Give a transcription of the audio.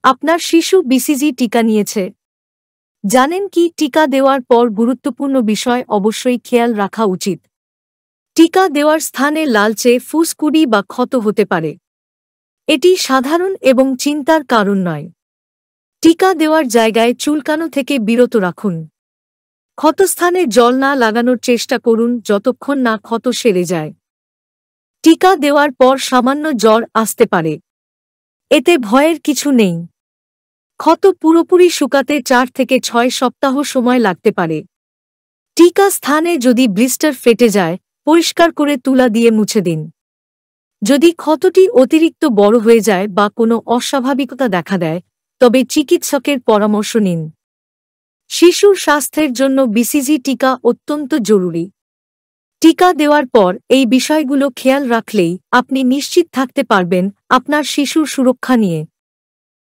আপনার শিশু বিসিজি টিকা নিয়েছে। জানেন কি টিকা দেওয়ার পর গুরুত্বপূর্ণ বিষয় অবশ্যই খেয়াল রাখা উচিত। টিকা দেওয়ার স্থানে লালচে ফুসকুড়ি বা ক্ষত হতে পারে। এটি সাধারণ এবং চিন্তার কারণ নয়। টিকা দেওয়ার জায়গায় চুলকানো থেকে বিরত রাখুন। ক্ষতস্থানে জল না লাগানোর চেষ্টা করুন যতক্ষণ না ক্ষত সেরে যায়। টিকা দেওয়ার পর সামান্য জ্বর আসতে পারে। এতে ভয়ের কিছু নেই। ক্ষত পুরোপুরি শুকাতে 4 থেকে 6 সপ্তাহ সময় লাগতে পারে। টিকা স্থানে যদি ব্লিস্টার ফেটে যায়, পরিষ্কার করে তুলা দিয়ে মুছে দিন। যদি ক্ষতটি অতিরিক্ত বড় হয়ে যায় বা কোনো অস্বাভাবিকতা দেখা দেয়, তবে চিকিৎসকের পরামর্শ নিন। শিশুর স্বাস্থ্যের জন্য বিসিজি টিকা অত্যন্ত জরুরি। টিকা দেওয়ার পর এই বিষয়গুলো খেয়াল রাখলেই আপনি নিশ্চিত থাকতে পারবেন আপনার শিশুর সুরক্ষা নিয়ে।